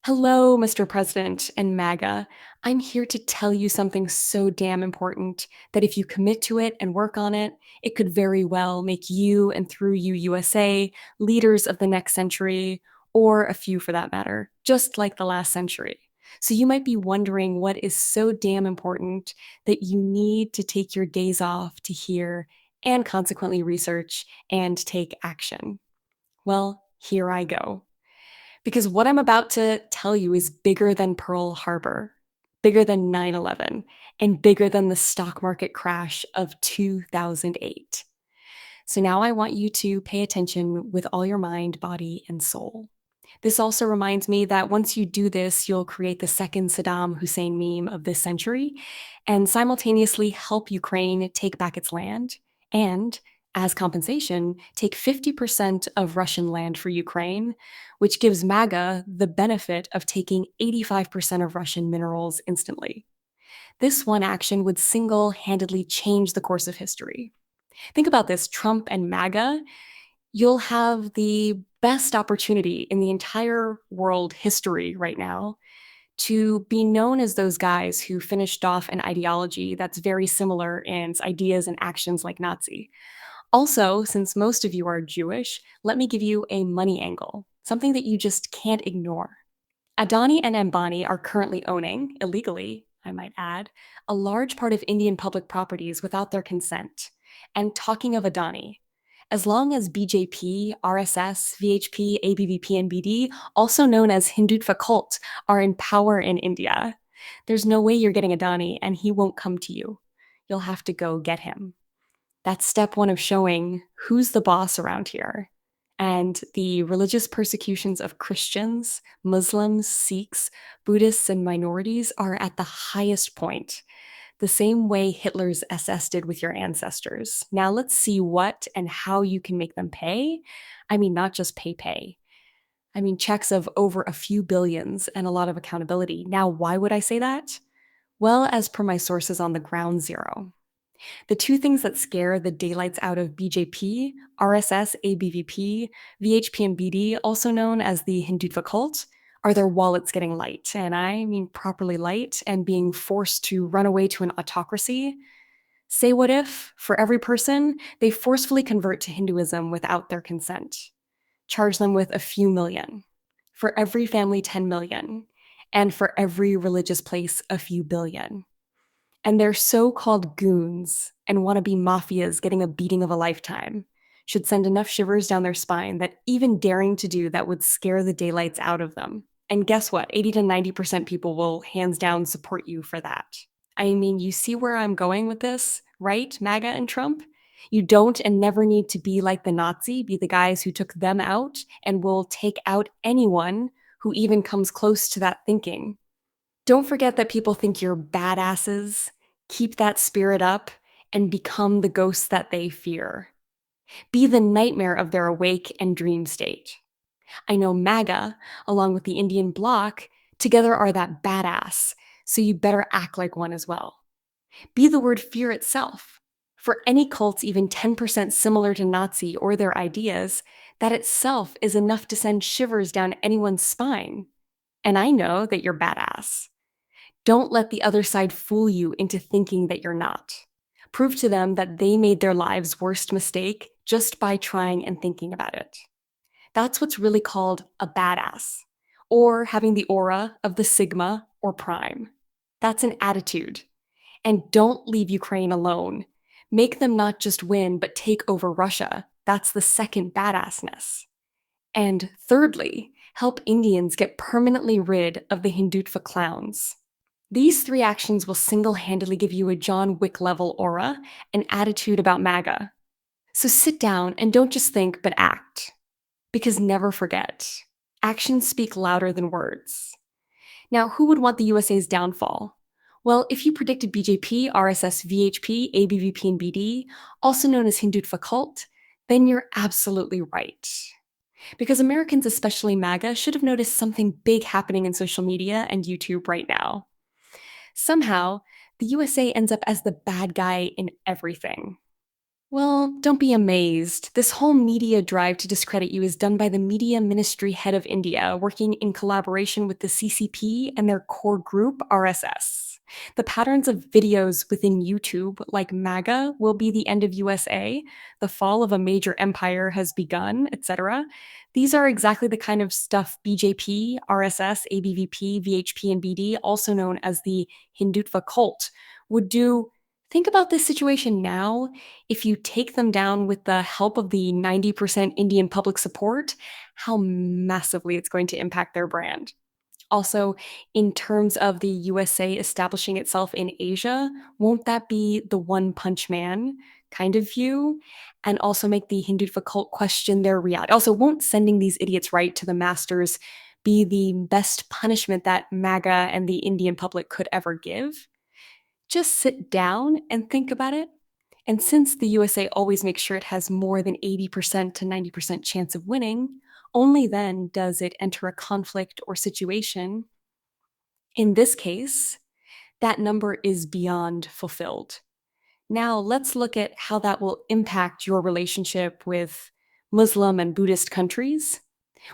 Hello, Mr. President and MAGA. I'm here to tell you something so damn important that if you commit to it and work on it, it could very well make you and through you USA leaders of the next century, or a few for that matter, just like the last century. So you might be wondering what is so damn important that you need to take your days off to hear and consequently research and take action. Well, here I go. Because what I'm about to tell you is bigger than Pearl Harbor, bigger than 9/11, and bigger than the stock market crash of 2008. So now I want you to pay attention with all your mind, body, and soul. This also reminds me that once you do this, you'll create the second Saddam Hussein meme of this century and simultaneously help Ukraine take back its land and, as compensation, take 50% of Russian land for Ukraine, which gives MAGA the benefit of taking 85% of Russian minerals instantly. This one action would single handedly change the course of history. Think about this: Trump and MAGA, you'll have the best opportunity in the entire world history right now to be known as those guys who finished off an ideology that's very similar in its ideas and actions like Nazi. Also, since most of you are Jewish, let me give you a money angle, something that you just can't ignore. Adani and Ambani are currently owning, illegally, I might add, a large part of Indian public properties without their consent. And talking of Adani, as long as BJP, RSS, VHP, ABVP, and BD, also known as Hindutva cult, are in power in India, there's no way you're getting Adani and he won't come to you. You'll have to go get him. That's step one of showing who's the boss around here. And the religious persecutions of Christians, Muslims, Sikhs, Buddhists, and minorities are at the highest point, the same way Hitler's SS did with your ancestors. Now let's see what and how you can make them pay. I mean, not just pay. I mean, checks of over a few billions and a lot of accountability. Now, why would I say that? Well, as per my sources on the ground zero. The two things that scare the daylights out of BJP, RSS, ABVP, VHP, and BD, also known as the Hindutva cult, are their wallets getting light, and I mean properly light, and being forced to run away to an autocracy. Say what if, for every person, they forcefully convert to Hinduism without their consent? Charge them with a few million. For every family, 10 million. And for every religious place, a few billion. And their so-called goons and wannabe mafias getting a beating of a lifetime should send enough shivers down their spine that even daring to do that would scare the daylights out of them. And guess what? 80 to 90% people will hands down support you for that. I mean, you see where I'm going with this, right, MAGA and Trump? You don't and never need to be like the Nazi, be the guys who took them out and will take out anyone who even comes close to that thinking. Don't forget that people think you're badasses. Keep that spirit up and become the ghosts that they fear. Be the nightmare of their awake and dream state. I know MAGA, along with the Indian bloc, together are that badass, so you better act like one as well. Be the word fear itself. For any cults even 10% similar to Nazi or their ideas, that itself is enough to send shivers down anyone's spine. And I know that you're badass. Don't let the other side fool you into thinking that you're not. Prove to them that they made their lives' worst mistake just by trying and thinking about it. That's what's really called a badass, or having the aura of the Sigma or Prime. That's an attitude. And don't leave Ukraine alone. Make them not just win, but take over Russia. That's the second badassness. And thirdly, help Indians get permanently rid of the Hindutva clowns. These three actions will single-handedly give you a John Wick-level aura and attitude about MAGA. So sit down and don't just think, but act. Because never forget, actions speak louder than words. Now, who would want the USA's downfall? Well, if you predicted BJP, RSS, VHP, ABVP, and BD, also known as Hindutva cult, then you're absolutely right. Because Americans, especially MAGA, should have noticed something big happening in social media and YouTube right now. Somehow, the USA ends up as the bad guy in everything. Well, don't be amazed. This whole media drive to discredit you is done by the Media Ministry head of India, working in collaboration with the CCP and their core group, RSS. The patterns of videos within YouTube, like MAGA, will be the end of USA, the fall of a major empire has begun, etc. These are exactly the kind of stuff BJP, RSS, ABVP, VHP, and BD, also known as the Hindutva cult, would do. Think about this situation now. If you take them down with the help of the 90% Indian public support, how massively it's going to impact their brand. Also, in terms of the USA establishing itself in Asia, won't that be the one punch man kind of view? And also make the Hindutva cult question their reality. Also, won't sending these idiots right to the masters be the best punishment that MAGA and the Indian public could ever give? Just sit down and think about it. And since the USA always makes sure it has more than 80% to 90% chance of winning, only then does it enter a conflict or situation. In this case, that number is beyond fulfilled. Now, let's look at how that will impact your relationship with Muslim and Buddhist countries.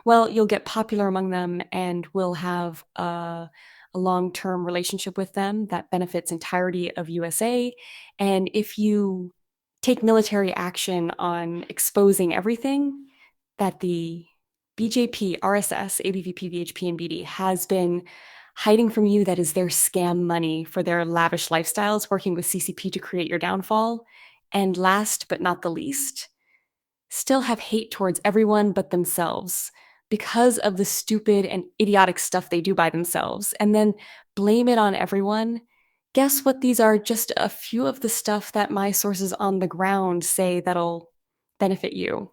Well, you'll get popular among them and will have a long-term relationship with them that benefits entirety of USA. And if you take military action on exposing everything that the BJP, RSS, ABVP, VHP, and BD has been hiding from you, that is their scam money for their lavish lifestyles, working with CCP to create your downfall. And last but not the least, still have hate towards everyone but themselves because of the stupid and idiotic stuff they do by themselves, and then blame it on everyone. Guess what? These are just a few of the stuff that my sources on the ground say that'll benefit you.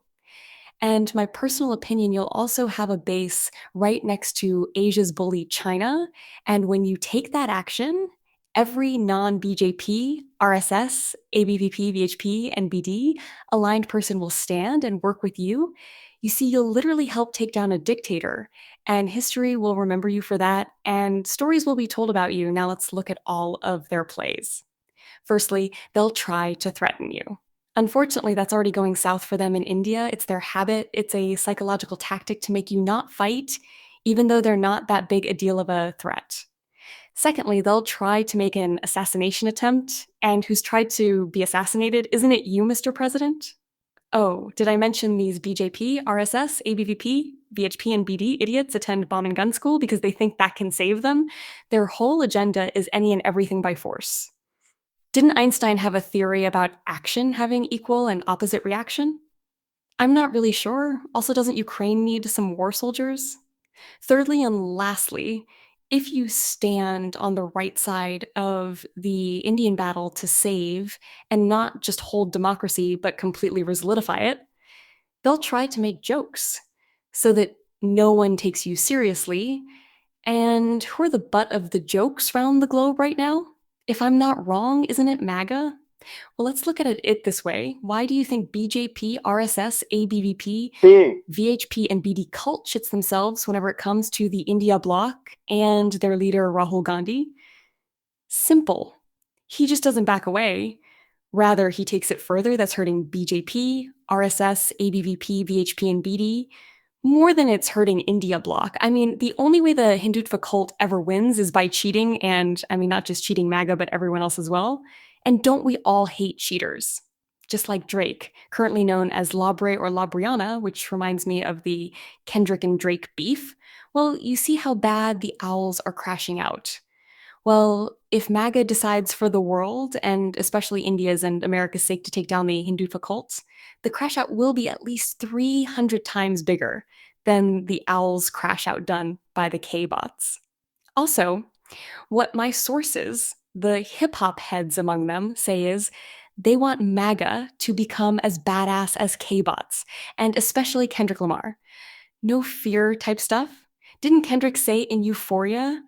And my personal opinion, you'll also have a base right next to Asia's bully, China. And when you take that action, every non BJP, RSS, ABVP, VHP, and BD aligned person will stand and work with you. You see, you'll literally help take down a dictator, and history will remember you for that, and stories will be told about you. Now let's look at all of their plays. Firstly, they'll try to threaten you. Unfortunately, that's already going south for them in India. It's their habit. It's a psychological tactic to make you not fight, even though they're not that big a deal of a threat. Secondly, they'll try to make an assassination attempt, and who's tried to be assassinated? Isn't it you, Mr. President? Oh, did I mention these BJP, RSS, ABVP, VHP, and BD idiots attend bomb and gun school because they think that can save them? Their whole agenda is any and everything by force. Didn't Einstein have a theory about action having equal and opposite reaction? I'm not really sure. Also, doesn't Ukraine need some war soldiers? Thirdly and lastly, if you stand on the right side of the Indian battle to save and not just hold democracy but completely solidify it, they'll try to make jokes so that no one takes you seriously. And who are the butt of the jokes around the globe right now? If I'm not wrong, isn't it MAGA? Well, let's look at it this way. Why do you think BJP, RSS, ABVP, VHP, and BD cult shits themselves whenever it comes to the India bloc and their leader, Rahul Gandhi? Simple. He just doesn't back away. Rather, he takes it further. That's hurting BJP, RSS, ABVP, VHP, and BD more than it's hurting India bloc. I mean, the only way the Hindutva cult ever wins is by cheating, and I mean, not just cheating MAGA, but everyone else as well. And don't we all hate cheaters? Just like Drake, currently known as Labre or Labriana, which reminds me of the Kendrick and Drake beef. Well, you see how bad the owls are crashing out. Well, if MAGA decides for the world, and especially India's and America's sake, to take down the Hindutva cults, the crash out will be at least 300 times bigger than the owl's crash out done by the K bots. Also, what my sources, the hip hop heads among them, say is they want MAGA to become as badass as K bots, and especially Kendrick Lamar. No fear type stuff. Didn't Kendrick say in Euphoria,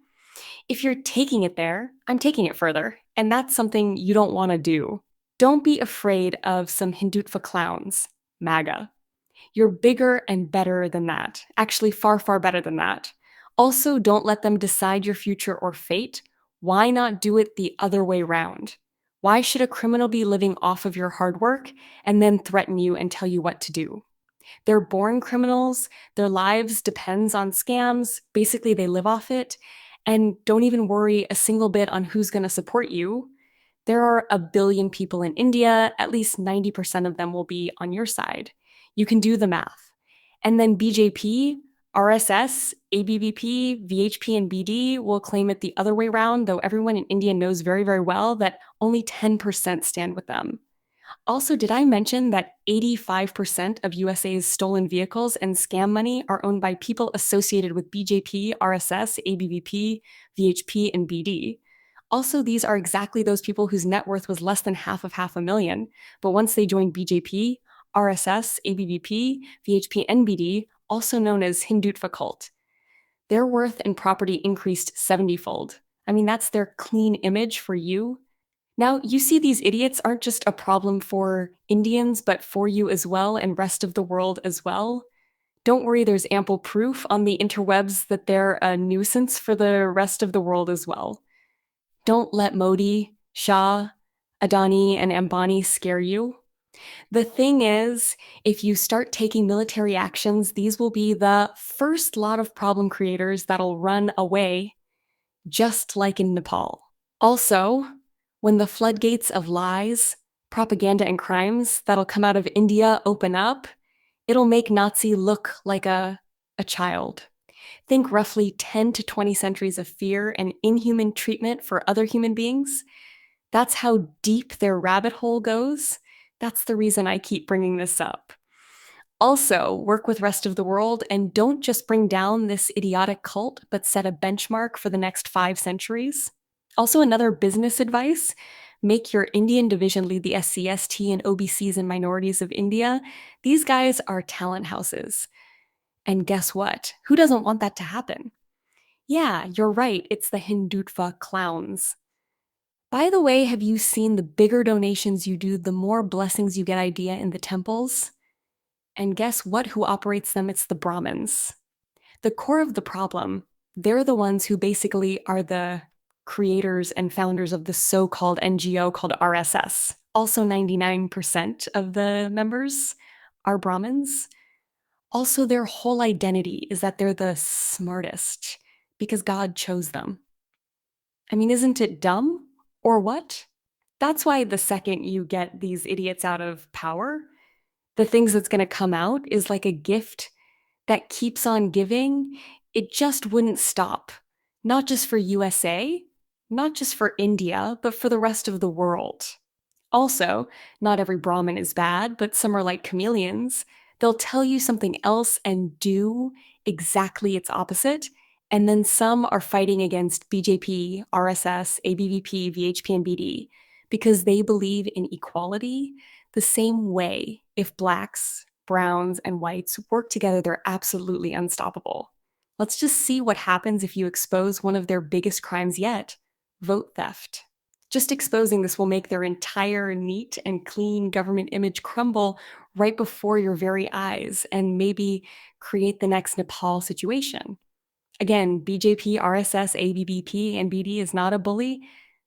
if you're taking it there, I'm taking it further. And that's something you don't want to do. Don't be afraid of some Hindutva clowns, MAGA. You're bigger and better than that. Actually, far, far better than that. Also, don't let them decide your future or fate. Why not do it the other way round? Why should a criminal be living off of your hard work and then threaten you and tell you what to do? They're born criminals. Their lives depends on scams. Basically, they live off it. And don't even worry a single bit on who's going to support you. There are a billion people in India. At least 90% of them will be on your side. You can do the math. And then BJP, RSS, ABVP, VHP, and BD will claim it the other way around, though everyone in India knows very, very well that only 10% stand with them. Also, did I mention that 85% of USA's stolen vehicles and scam money are owned by people associated with BJP, RSS, ABVP, VHP, and BD? Also, these are exactly those people whose net worth was less than half of $500,000, but once they joined BJP, RSS, ABVP, VHP, and BD, also known as Hindutva cult, their worth and property increased 70-fold. I mean, that's their clean image for you. Now, you see these idiots aren't just a problem for Indians, but for you as well and rest of the world as well. Don't worry, there's ample proof on the interwebs that they're a nuisance for the rest of the world as well. Don't let Modi, Shah, Adani, and Ambani scare you. The thing is, if you start taking military actions, these will be the first lot of problem creators that'll run away, just like in Nepal. Also, when the floodgates of lies, propaganda, and crimes that'll come out of India open up, it'll make Nazi look like a child. Think roughly 10 to 20 centuries of fear and inhuman treatment for other human beings. That's how deep their rabbit hole goes. That's the reason I keep bringing this up. Also, work with rest of the world and don't just bring down this idiotic cult, but set a benchmark for the next 5 centuries. Also, another business advice, make your Indian division lead the SCST and OBCs and minorities of India. These guys are talent houses. And guess what? Who doesn't want that to happen? Yeah, you're right, it's the Hindutva clowns. By the way, have you seen the bigger donations you do, the more blessings you get idea in the temples? And guess what? Who operates them? It's the Brahmins. The core of the problem, they're the ones who basically are the creators and founders of the so-called NGO called RSS. Also, 99% of the members are Brahmins. Also, their whole identity is that they're the smartest because God chose them. I mean, isn't it dumb? Or what? That's why the second you get these idiots out of power, the things that's going to come out is like a gift that keeps on giving. It just wouldn't stop. Not just for USA, not just for India, but for the rest of the world. Also, not every Brahmin is bad, but some are like chameleons. They'll tell you something else and do exactly its opposite. And then some are fighting against BJP, RSS, ABVP, VHP, and BD because they believe in equality the same way. If blacks, browns, and whites work together, they're absolutely unstoppable. Let's just see what happens if you expose one of their biggest crimes yet, vote theft. Just exposing this will make their entire neat and clean government image crumble right before your very eyes and maybe create the next Nepal situation. Again, BJP, RSS, ABBP, and BD is not a bully.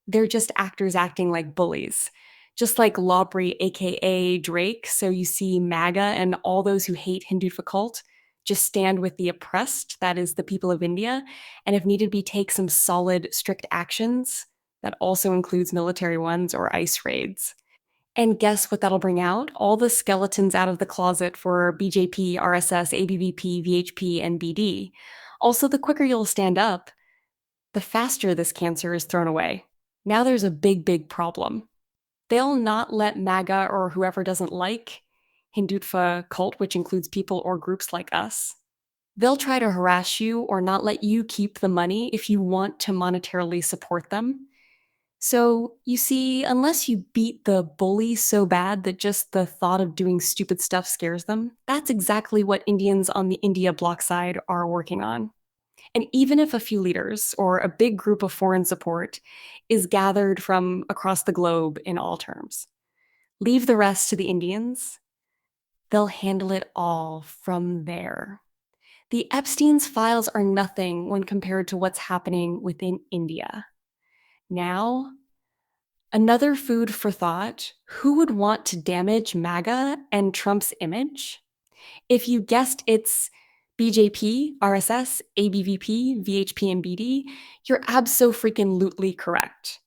They're just actors acting like bullies. Just like Lawbury, aka Drake, so you see MAGA and all those who hate Hindutva cult just stand with the oppressed, that is the people of India, and if needed be, take some solid, strict actions. That also includes military ones or ICE raids. And guess what that'll bring out? All the skeletons out of the closet for BJP, RSS, ABVP, VHP, and BD. Also, the quicker you'll stand up, the faster this cancer is thrown away. Now there's a big, big problem. They'll not let MAGA or whoever doesn't like Hindutva cult, which includes people or groups like us. They'll try to harass you or not let you keep the money if you want to monetarily support them. So, you see, unless you beat the bully so bad that just the thought of doing stupid stuff scares them, that's exactly what Indians on the India bloc side are working on. And even if a few leaders or a big group of foreign support is gathered from across the globe in all terms, leave the rest to the Indians. They'll handle it all from there. The Epstein's files are nothing when compared to what's happening within India. Now, Another food for thought: who would want to damage MAGA and Trump's image? If you guessed it's BJP, RSS, ABVP, VHP, and BD, you're abso-freaking-lutely correct.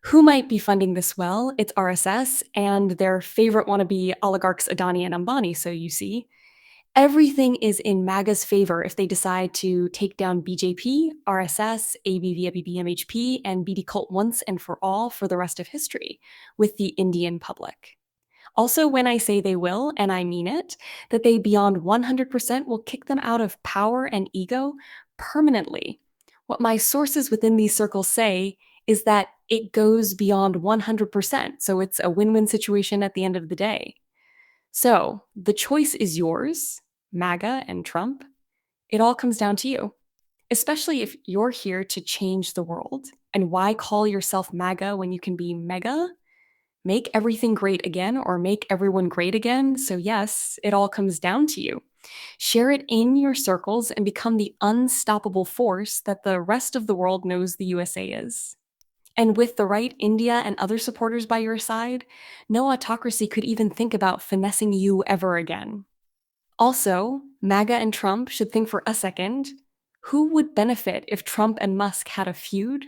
Who might be funding this? Well, it's RSS and their favorite wannabe oligarchs Adani and Ambani, so you see. Everything is in MAGA's favor if they decide to take down BJP, RSS, ABV, ABB, MHP, and BD cult once and for all for the rest of history with the Indian public. Also, when I say they will, and I mean it, that they beyond 100% will kick them out of power and ego permanently. What my sources within these circles say is that it goes beyond 100%, so it's a win-win situation at the end of the day. So the choice is yours, MAGA and Trump. It all comes down to you, especially if you're here to change the world. And why call yourself MAGA when you can be mega? Make everything great again or make everyone great again. So yes, it all comes down to you. Share it in your circles and become the unstoppable force that the rest of the world knows the USA is. And with the right India and other supporters by your side, no autocracy could even think about finessing you ever again. Also, MAGA and Trump should think for a second, who would benefit if Trump and Musk had a feud?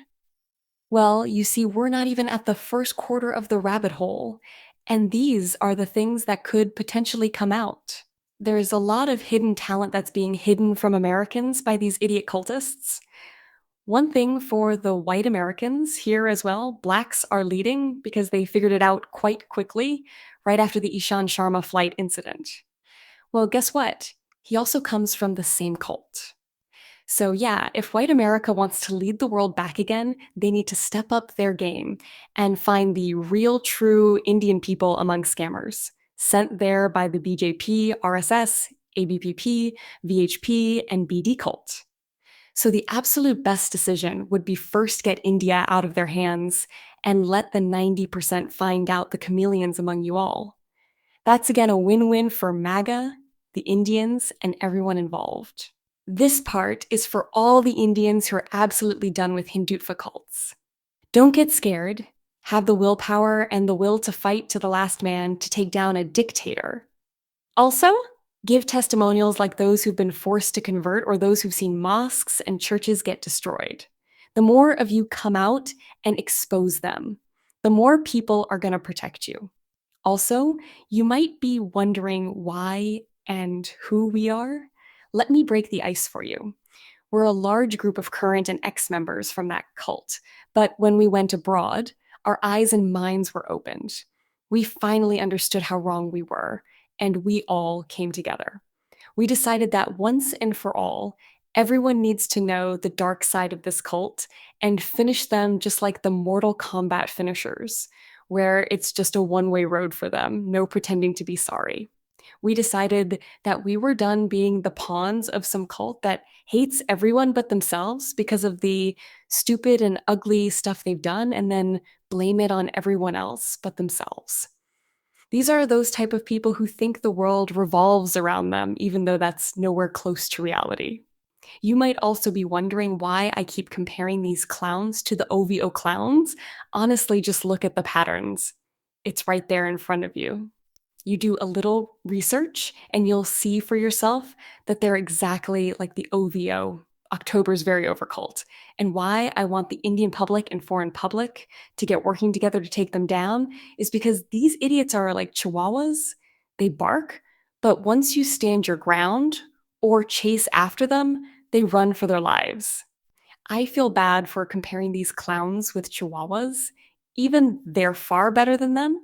Well, you see, we're not even at the first quarter of the rabbit hole, and these are the things that could potentially come out. There's a lot of hidden talent that's being hidden from Americans by these idiot cultists. One thing for the white Americans here as well, blacks are leading because they figured it out quite quickly right after the Ishan Sharma flight incident. Well, guess what? He also comes from the same cult. So yeah, if white America wants to lead the world back again, they need to step up their game and find the real true Indian people among scammers, sent there by the BJP, RSS, ABPP, VHP, and BD cult. So the absolute best decision would be first get India out of their hands and let the 90% find out the chameleons among you all. That's again a win-win for MAGA, the Indians, and everyone involved. This part is for all the Indians who are absolutely done with Hindutva cults. Don't get scared. Have the willpower and the will to fight to the last man to take down a dictator. Also, give testimonials like those who've been forced to convert or those who've seen mosques and churches get destroyed. The more of you come out and expose them, the more people are going to protect you. Also, you might be wondering why and who we are. Let me break the ice for you. We're a large group of current and ex-members from that cult, but when we went abroad, our eyes and minds were opened. We finally understood how wrong we were, and we all came together. We decided that once and for all, everyone needs to know the dark side of this cult and finish them just like the Mortal Kombat finishers, where it's just a one-way road for them, no pretending to be sorry. We decided that we were done being the pawns of some cult that hates everyone but themselves because of the stupid and ugly stuff they've done and then blame it on everyone else but themselves. These are those type of people who think the world revolves around them, even though that's nowhere close to reality. You might also be wondering why I keep comparing these clowns to the OVO clowns. Honestly, just look at the patterns. It's right there in front of you. You do a little research and you'll see for yourself that they're exactly like the OVO, October's Very Over cult. And why I want the Indian public and foreign public to get working together to take them down is because these idiots are like chihuahuas. They bark, but once you stand your ground or chase after them, they run for their lives. I feel bad for comparing these clowns with chihuahuas. Even they're far better than them.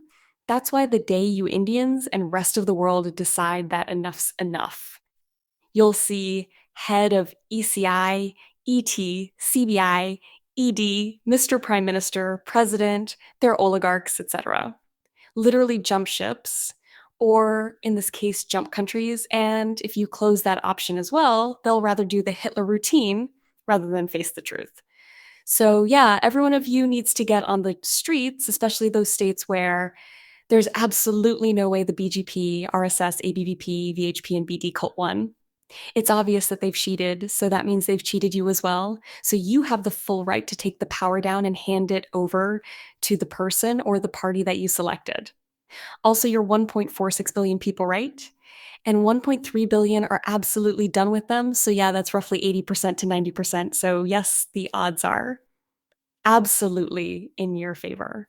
That's why the day you Indians and rest of the world decide that enough's enough, you'll see head of ECI, ET, CBI, ED, Mr. Prime Minister, President, their oligarchs, etc. Literally jump ships, or in this case, jump countries. And if you close that option as well, they'll rather do the Hitler routine rather than face the truth. So yeah, every one of you needs to get on the streets, especially those states where there's absolutely no way the BGP, RSS, ABVP, VHP, and BD cult won. It's obvious that they've cheated, so that means they've cheated you as well. So you have the full right to take the power down and hand it over to the person or the party that you selected. Also, you're 1.46 billion people, right? And 1.3 billion are absolutely done with them. So, yeah, that's roughly 80% to 90%. So, yes, the odds are absolutely in your favor.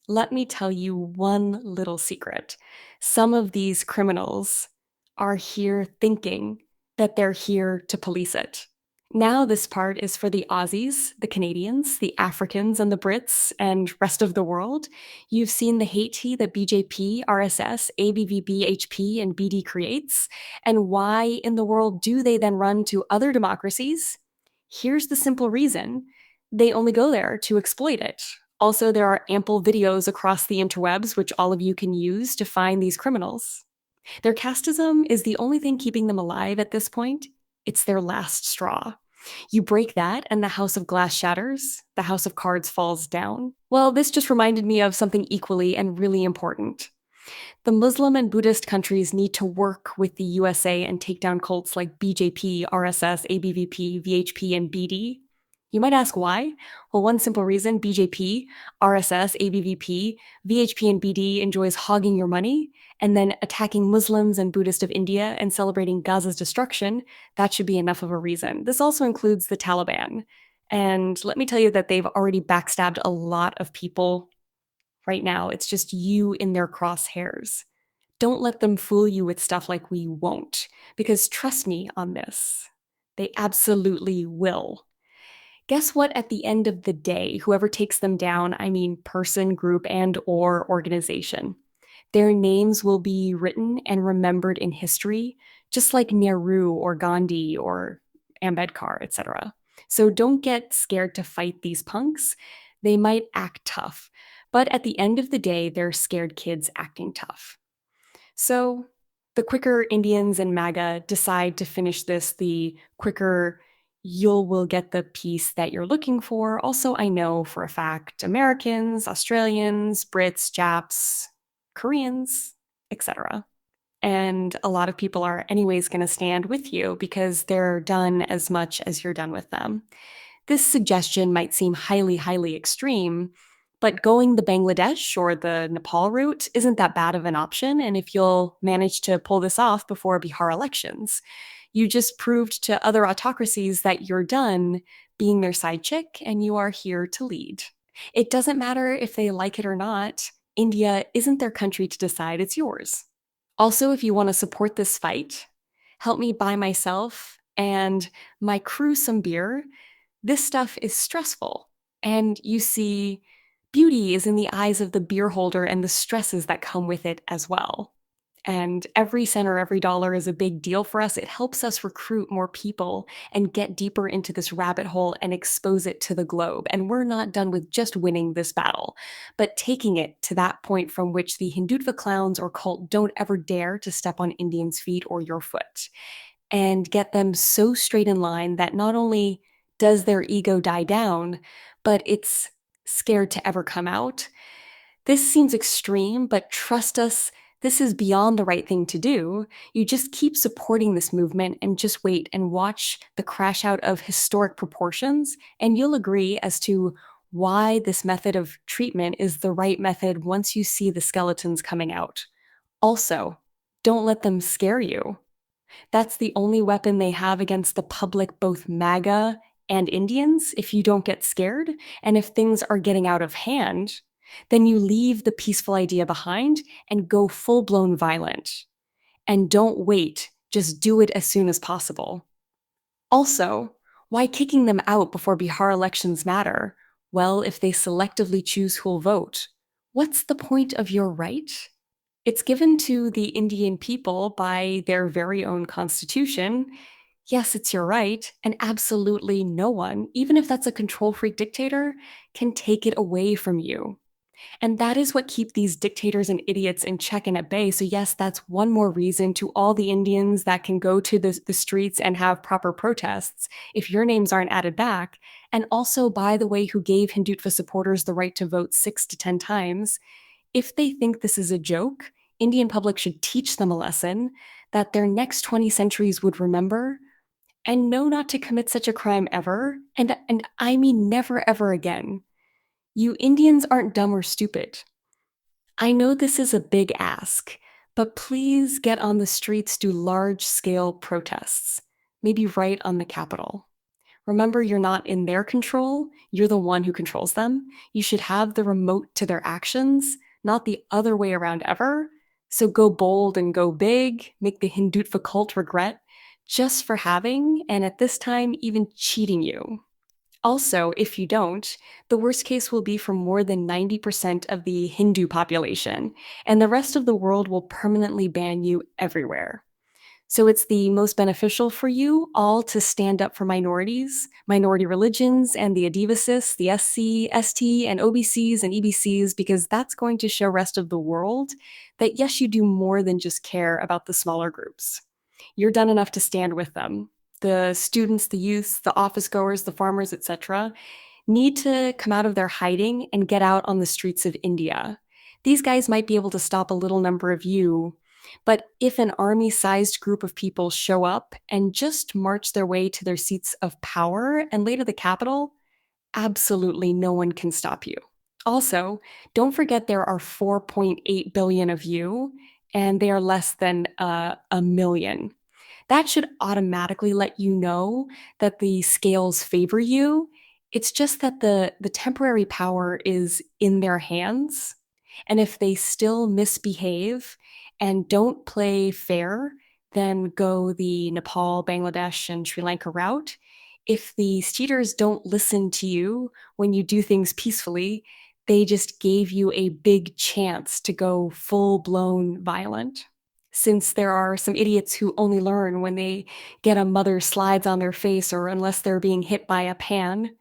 Let me tell you one little secret. Some of these criminals are here thinking that they're here to police it. Now, this part is for the Aussies, the Canadians, the Africans, and the Brits, and rest of the world. You've seen the hate tea that BJP, RSS, ABVP, HP, and BD creates. And why in the world do they then run to other democracies? Here's the simple reason: they only go there to exploit it. Also, there are ample videos across the interwebs, which all of you can use to find these criminals. Their casteism is the only thing keeping them alive at this point. It's their last straw. You break that, and the house of glass shatters, the house of cards falls down. Well, this just reminded me of something equally and really important. The Muslim and Buddhist countries need to work with the USA and take down cults like BJP, RSS, ABVP, VHP, and BD. You might ask why? Well, one simple reason: BJP, RSS, ABVP, VHP, and BD enjoys hogging your money and then attacking Muslims and Buddhists of India and celebrating Gaza's destruction. That should be enough of a reason. This also includes the Taliban. And let me tell you that they've already backstabbed a lot of people right now. It's just you in their crosshairs. Don't let them fool you with stuff like "we won't," because trust me on this, they absolutely will. Guess what? At the end of the day, whoever takes them down, I mean person, group, and or organization, their names will be written and remembered in history, just like Nehru or Gandhi or Ambedkar, etc. So don't get scared to fight these punks. They might act tough, but at the end of the day, they're scared kids acting tough. So the quicker Indians and MAGA decide to finish this, the quicker you will get the peace that you're looking for. Also, I know for a fact Americans, Australians, Brits, Japs, Koreans, etc. And a lot of people are anyways going to stand with you because they're done as much as you're done with them. This suggestion might seem highly, highly extreme, but going the Bangladesh or the Nepal route isn't that bad of an option. And if you'll manage to pull this off before Bihar elections, you just proved to other autocracies that you're done being their side chick and you are here to lead. It doesn't matter if they like it or not. India isn't their country to decide, it's yours. Also, if you want to support this fight, help me buy myself and my crew some beer. This stuff is stressful. And you see, beauty is in the eyes of the beer holder and the stresses that come with it as well. And every cent or every dollar is a big deal for us. It helps us recruit more people and get deeper into this rabbit hole and expose it to the globe. And we're not done with just winning this battle, but taking it to that point from which the Hindutva clowns or cult don't ever dare to step on Indians' feet or your foot, and get them so straight in line that not only does their ego die down, but it's scared to ever come out. This seems extreme, but trust us, this is beyond the right thing to do. You just keep supporting this movement and just wait and watch the crash out of historic proportions, and you'll agree as to why this method of treatment is the right method once you see the skeletons coming out. Also, don't let them scare you. That's the only weapon they have against the public, both MAGA and Indians. If you don't get scared, and if things are getting out of hand, then you leave the peaceful idea behind and go full-blown violent. And don't wait, just do it as soon as possible. Also, why kicking them out before Bihar elections matter? Well, if they selectively choose who'll vote, what's the point of your right? It's given to the Indian people by their very own constitution. Yes, it's your right, and absolutely no one, even if that's a control freak dictator, can take it away from you. And that is what keeps these dictators and idiots in check and at bay. So yes, that's one more reason to all the Indians that can go to the streets and have proper protests if your names aren't added back. And also, by the way, who gave Hindutva supporters the right to vote 6 to 10 times, if they think this is a joke, Indian public should teach them a lesson that their next 20 centuries would remember and know not to commit such a crime ever, and I mean never ever again. You Indians aren't dumb or stupid. I know this is a big ask, but please get on the streets, do large scale protests, maybe right on the Capitol. Remember, you're not in their control, you're the one who controls them. You should have the remote to their actions, not the other way around ever. So go bold and go big, make the Hindutva cult regret just for having, and at this time, even cheating you. Also, if you don't, the worst case will be for more than 90% of the Hindu population, and the rest of the world will permanently ban you everywhere. So it's the most beneficial for you all to stand up for minorities, minority religions, and the Adivasis, the SC, ST, and OBCs and EBCs, because that's going to show rest of the world that yes, you do more than just care about the smaller groups. You're done enough to stand with them. The students, the youths, the office goers, the farmers, etc., need to come out of their hiding and get out on the streets of India. These guys might be able to stop a little number of you, but if an army-sized group of people show up and just march their way to their seats of power and later the capital, absolutely no one can stop you. Also, don't forget there are 4.8 billion of you, and they are less than a million. That should automatically let you know that the scales favor you. It's just that the temporary power is in their hands. And if they still misbehave and don't play fair, then go the Nepal, Bangladesh, and Sri Lanka route. If the cheaters don't listen to you when you do things peacefully, they just gave you a big chance to go full blown violent. Since there are some idiots who only learn when they get a mother slides on their face or unless they're being hit by a pan.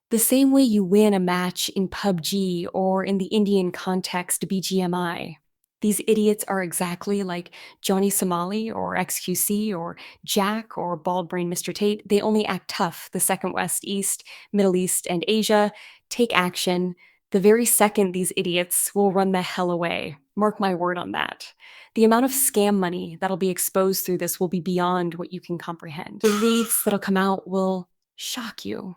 The same way you win a match in PUBG or in the Indian context BGMI. These idiots are exactly like Johnny Somali or XQC or Jack or Bald Brain Mr. Tate. They only act tough the second West, East, Middle East, and Asia. Take action. The very second these idiots will run the hell away. Mark my word on that. The amount of scam money that'll be exposed through this will be beyond what you can comprehend. The wreaths that'll come out will shock you.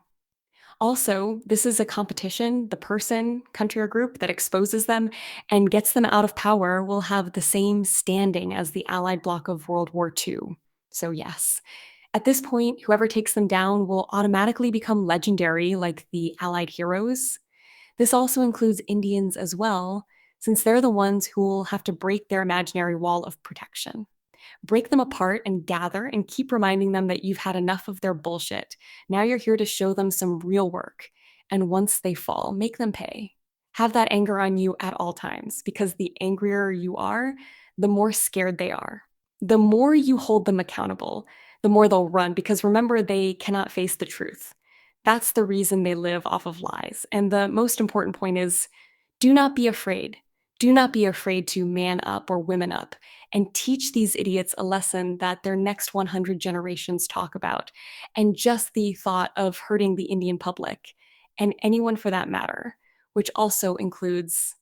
Also, this is a competition. The person, country, or group that exposes them and gets them out of power will have the same standing as the Allied bloc of World War II. So, yes. At this point, whoever takes them down will automatically become legendary like the Allied heroes. This also includes Indians as well, since they're the ones who will have to break their imaginary wall of protection. Break them apart and gather and keep reminding them that you've had enough of their bullshit. Now you're here to show them some real work. And once they fall, make them pay. Have that anger on you at all times, because the angrier you are, the more scared they are. The more you hold them accountable, the more they'll run, because remember, they cannot face the truth. That's the reason they live off of lies. And the most important point is, do not be afraid. Do not be afraid to man up or women up and teach these idiots a lesson that their next 100 generations talk about. And just the thought of hurting the Indian public, and anyone for that matter, which also includes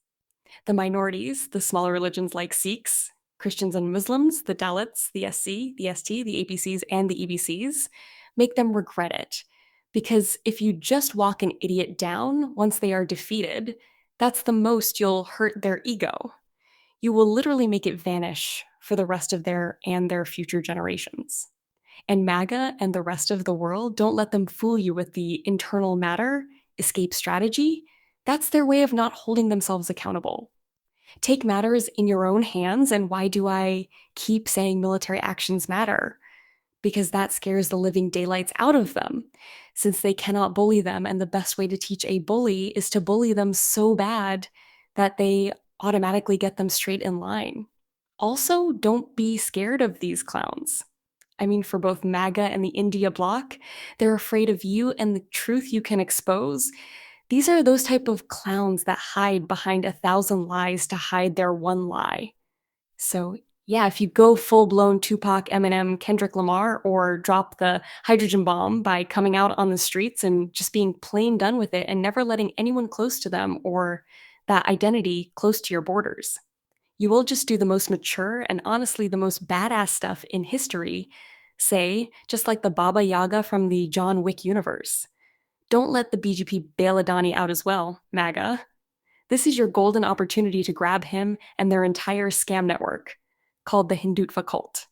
the minorities, the smaller religions like Sikhs, Christians and Muslims, the Dalits, the SC, the ST, the APCs, and the EBCs, make them regret it. Because if you just walk an idiot down once they are defeated, that's the most you'll hurt their ego. You will literally make it vanish for the rest of their future generations. And MAGA and the rest of the world, don't let them fool you with the internal matter, escape strategy. That's their way of not holding themselves accountable. Take matters in your own hands, and why do I keep saying military actions matter? Because that scares the living daylights out of them, since they cannot bully them, and the best way to teach a bully is to bully them so bad that they automatically get them straight in line. Also, don't be scared of these clowns. I mean, for both MAGA and the India bloc, they're afraid of you and the truth you can expose. These are those type of clowns that hide behind 1,000 lies to hide their one lie. So yeah, if you go full-blown Tupac, Eminem, Kendrick Lamar, or drop the hydrogen bomb by coming out on the streets and just being plain done with it and never letting anyone close to them or that identity close to your borders, You will just do the most mature and honestly the most badass stuff in history, say, just like the Baba Yaga from the John Wick universe. Don't let the BGP bail Adani out as well, MAGA. This is your golden opportunity to grab him and their entire scam network, called the Hindutva cult.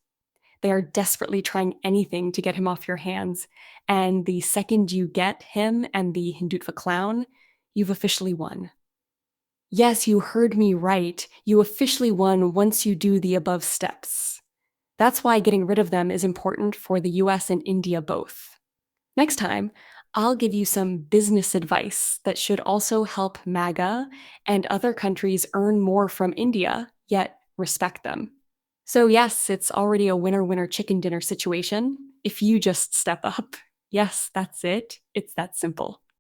They are desperately trying anything to get him off your hands, and the second you get him and the Hindutva clown, you've officially won. Yes, you heard me right. You officially won once you do the above steps. That's why getting rid of them is important for the US and India both. Next time, I'll give you some business advice that should also help MAGA and other countries earn more from India, yet respect them. So, yes, it's already a winner-winner chicken dinner situation if you just step up. Yes, that's it. It's that simple.